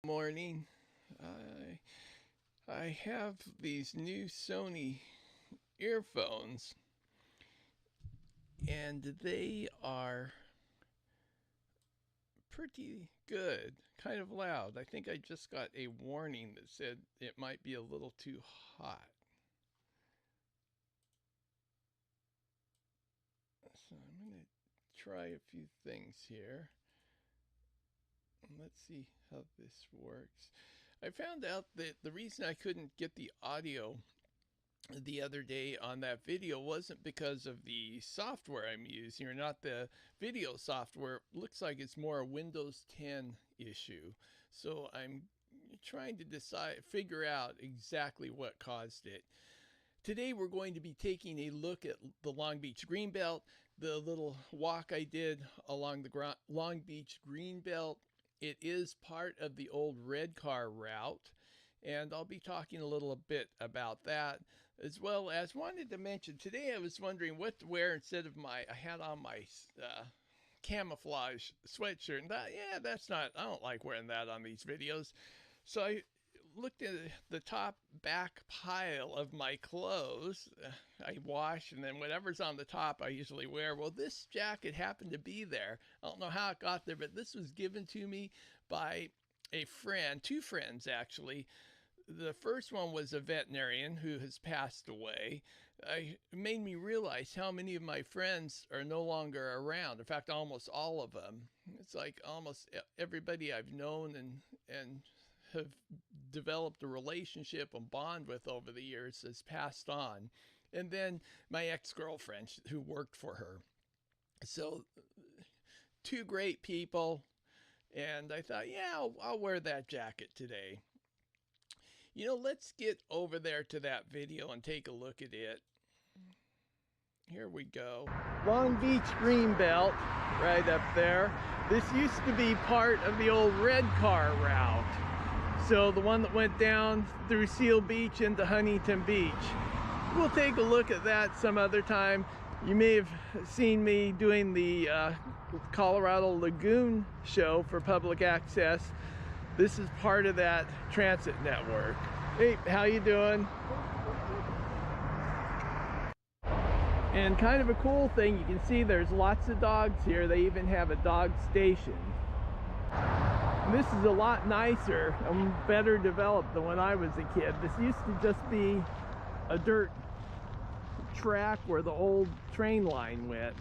Morning. I I have these new Sony earphones, and they are pretty good. Kind of loud. I think I just got a warning that said it might be a little too hot. So I'm going to try a few things here. Let's see how this works. I found out that the reason I couldn't get the audio the other day on that video wasn't because of the software I'm using or not the video software. It looks like it's more a Windows 10 issue. So I'm trying to figure out exactly what caused it. Today we're going to be taking a look at the Long Beach Greenbelt, the little walk I did along the Long Beach Greenbelt. It is part of the old red car route, and I'll be talking a little bit about that, as well as wanted to mention today I was wondering what to wear instead of I had on my camouflage sweatshirt, and that's not, I don't like wearing that on these videos. So I looked at the top back pile of my clothes. I wash, and then whatever's on the top I usually wear. Well, this jacket happened to be there. I don't know how it got there, but this was given to me by a friend, two friends actually. The first one was a veterinarian who has passed away. It made me realize how many of my friends are no longer around. In fact, almost all of them. It's like almost everybody I've known and have developed a relationship and bond with over the years has passed on. And then my ex-girlfriend who worked for her. So two great people. And I thought, yeah, I'll wear that jacket today. Let's get over there to that video and take a look at it. Here we go. Long Beach Greenbelt, right up there. This used to be part of the old red car route. So the one that went down through Seal Beach into Huntington Beach. We'll take a look at that some other time. You may have seen me doing the Colorado Lagoon show for public access. This is part of that transit network. Hey, how you doing? And kind of a cool thing, you can see there's lots of dogs here. They even have a dog station. And this is a lot nicer and better developed than when I was a kid. This used to just be a dirt track where the old train line went.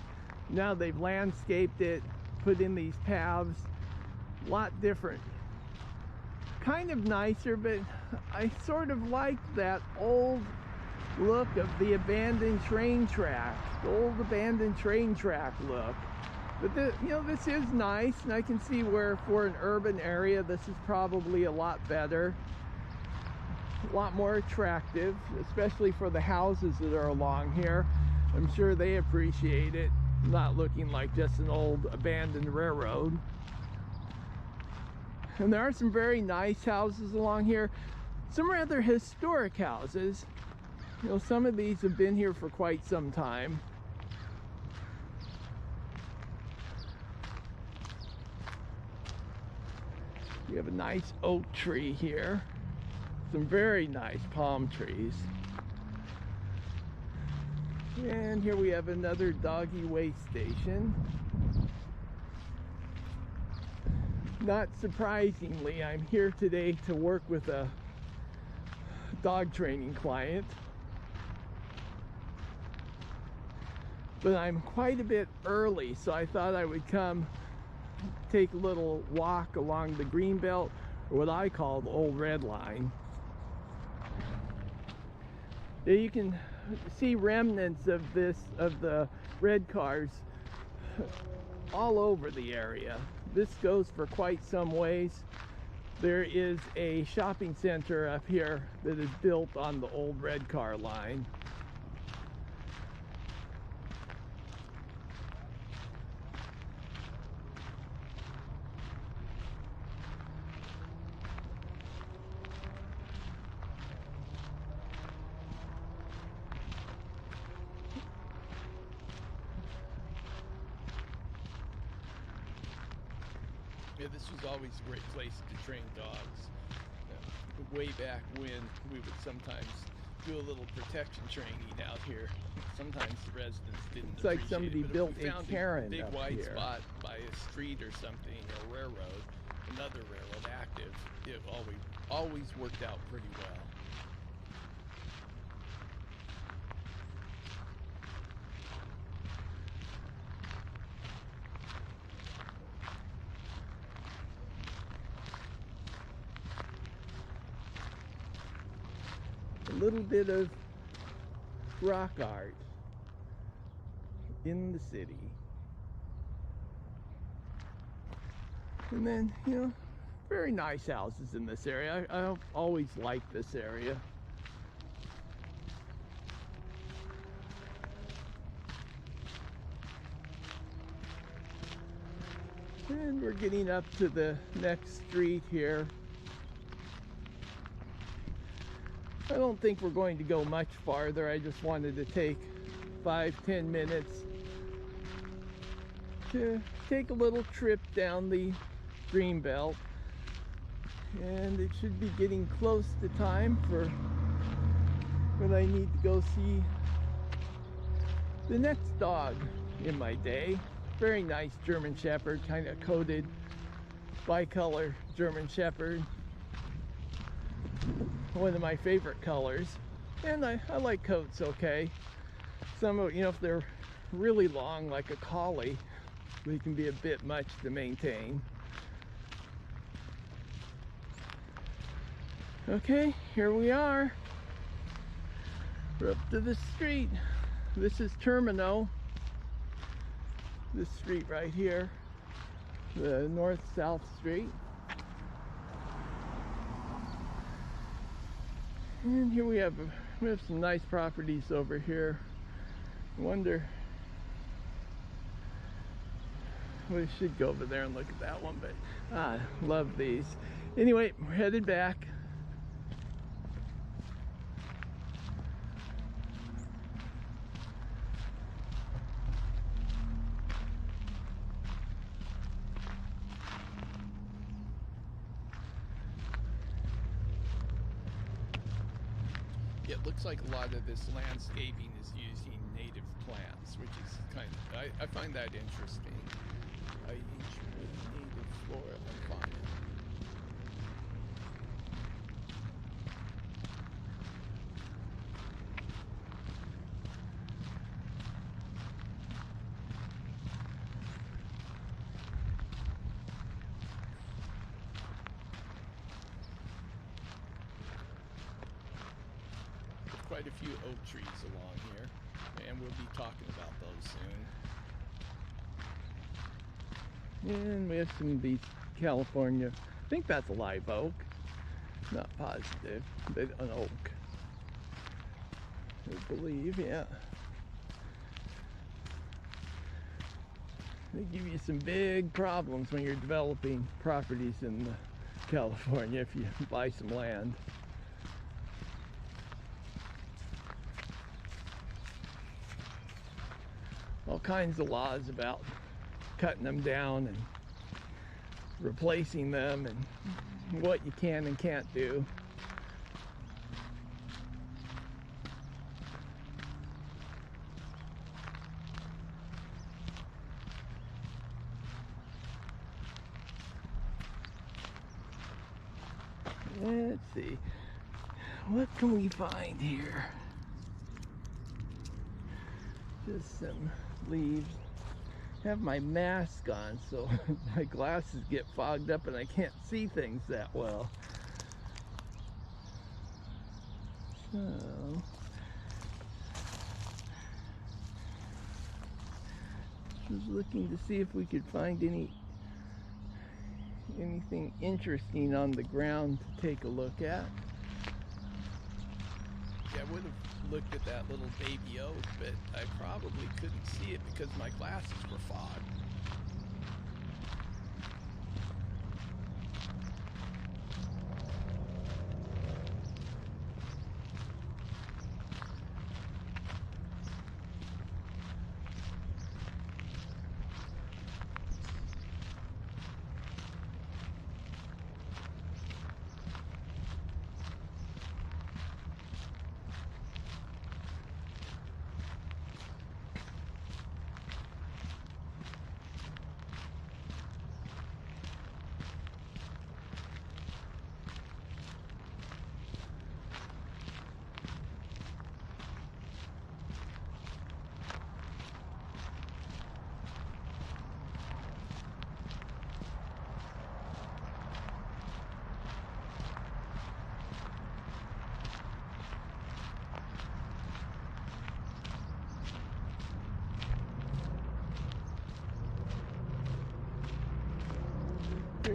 Now they've landscaped it, put in these paths, a lot different. Kind of nicer, but I sort of like that old look of the abandoned train track, the old abandoned train track look. But this is nice, and I can see where for an urban area this is probably a lot better, a lot more attractive, especially for the houses that are along here. I'm sure they appreciate it, not looking like just an old abandoned railroad. And there are some very nice houses along here, some rather historic houses. Some of these have been here for quite some time. We have a nice oak tree here, some very nice palm trees. And here we have another doggy way station. Not surprisingly, I'm here today to work with a dog training client. But I'm quite a bit early, so I thought I would come take a little walk along the Greenbelt, or what I call the old red line. There you can see remnants of the red cars all over the area. This goes for quite some ways. There is a shopping center up here that is built on the old red car line. Yeah, this was always a great place to train dogs. Way back when we would sometimes do a little protection training out here. Sometimes the residents didn't It's like appreciate somebody it, but built if we a found cairn big up wide here. spot by a street or something, or a railroad, another railroad active, it always worked out pretty well. A little bit of rock art in the city. And then, you know, very nice houses in this area. I've always liked this area. And we're getting up to the next street here. I don't think we're going to go much farther. I just wanted to take 5-10 minutes to take a little trip down the Greenbelt. And it should be getting close to time for when I need to go see the next dog in my day. Very nice German Shepherd, kind of coated bicolor German Shepherd. One of my favorite colors. And I like coats okay. Some of, you know, if they're really long like a collie, they can be a bit much to maintain. Okay, here we are. We're up to the street. This is Termino. This street right here, the north-south street. And here we have some nice properties over here. I wonder, we should go over there and look at that one, but love these. Anyway, we're headed back. It looks like a lot of this landscaping is using native plants, which is kind of, I find that interesting. Native flora and fauna. Quite a few oak trees along here, and we'll be talking about those soon. And we have some of these California, I think that's a live oak, not positive, but an oak, I believe, yeah. They give you some big problems when you're developing properties in California if you buy some land. All kinds of laws about cutting them down and replacing them and what you can and can't do. Let's see, what can we find here? Just some leaves. Have my mask on so my glasses get fogged up and I can't see things that well. So just looking to see if we could find anything interesting on the ground to take a look at. Yeah, I would have looked at that little baby oak, but I probably couldn't see it because my glasses were fogged.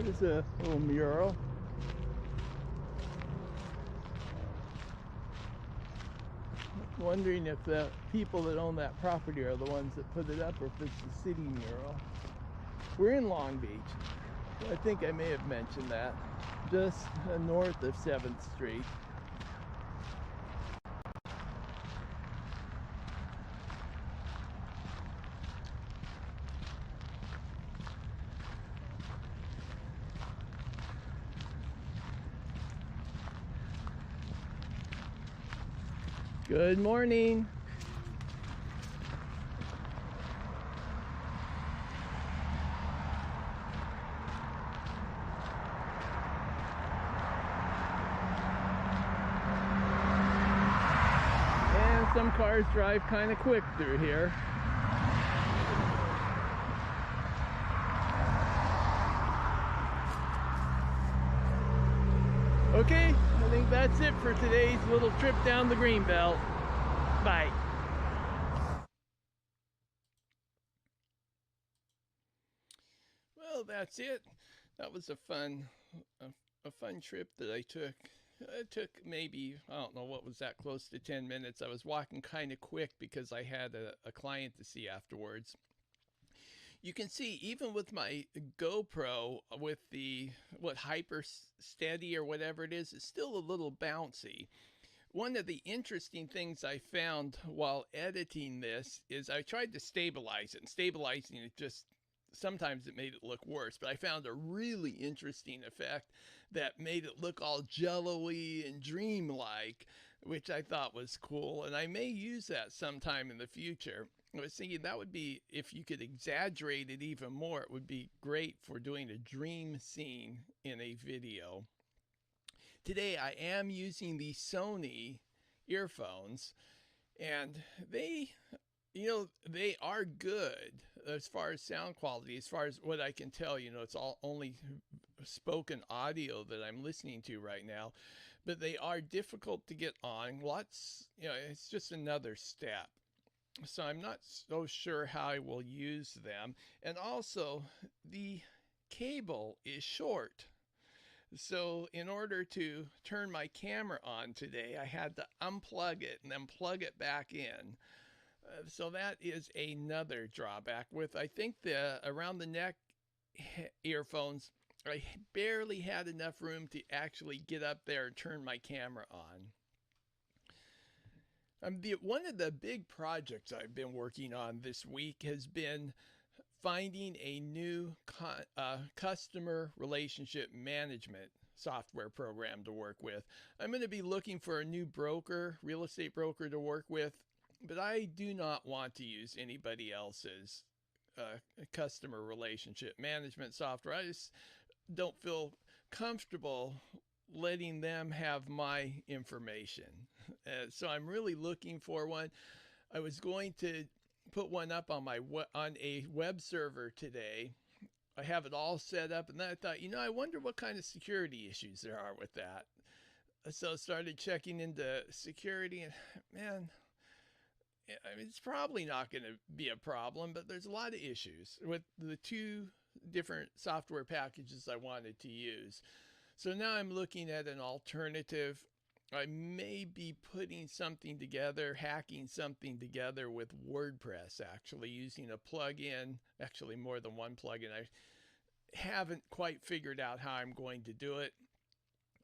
There's a little mural. Wondering if the people that own that property are the ones that put it up or if it's the city mural. We're in Long Beach. I think I may have mentioned that. Just north of 7th Street. Good morning. And some cars drive kind of quick through here. Okay, I think that's it for today's little trip down the Greenbelt. Bye. Well, that's it. That was a fun trip that I took. It took maybe, I don't know, what was that, close to 10 minutes. I was walking kind of quick because I had a client to see afterwards. You can see even with my GoPro, with the hyper steady or whatever it is, it's still a little bouncy. One of the interesting things I found while editing this is I tried to stabilize it, and stabilizing it just sometimes it made it look worse, but I found a really interesting effect that made it look all jello-y and dreamlike, which I thought was cool, and I may use that sometime in the future. I was thinking that would be, if you could exaggerate it even more, it would be great for doing a dream scene in a video. Today I am using the Sony earphones, and they are good as far as sound quality. As far as what I can tell, it's all only spoken audio that I'm listening to right now, but they are difficult to get on. It's just another step. So I'm not so sure how I will use them. And also, the cable is short. So in order to turn my camera on today, I had to unplug it and then plug it back in. So that is another drawback. With, I think, the around the neck earphones, I barely had enough room to actually get up there and turn my camera on. One of the big projects I've been working on this week has been finding a new customer relationship management software program to work with. I'm going to be looking for a new broker, real estate broker to work with, but I do not want to use anybody else's customer relationship management software. I just don't feel comfortable letting them have my information. So I'm really looking for one. I was going to put one up on a web server today. I have it all set up, and then I thought, I wonder what kind of security issues there are with that. So I started checking into security, and man, I mean, it's probably not going to be a problem, but there's a lot of issues with the two different software packages I wanted to use. So now I'm looking at an alternative. I may be putting something together, hacking something together with WordPress, actually using a plugin, actually more than one plugin. I haven't quite figured out how I'm going to do it,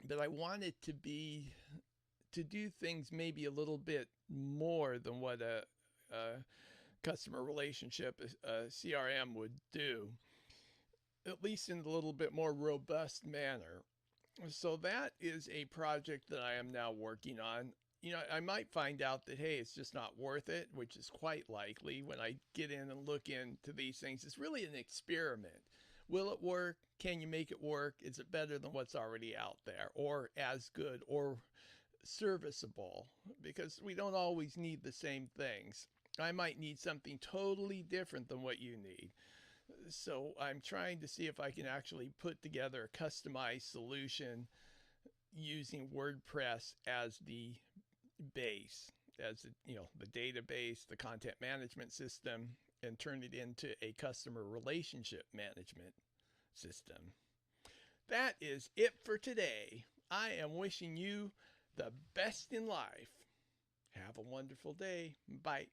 but I want it to do things maybe a little bit more than what a customer relationship CRM would do, at least in a little bit more robust manner. So that is a project that I am now working on. I might find out that, hey, it's just not worth it, which is quite likely when I get in and look into these things. It's really an experiment. Will it work? Can you make it work? Is it better than what's already out there, or as good, or serviceable? Because we don't always need the same things. I might need something totally different than what you need. So I'm trying to see if I can actually put together a customized solution using WordPress as the base, as the database, the content management system, and turn it into a customer relationship management system. that is it for today. I am wishing you the best in life. Have a wonderful day. Bye.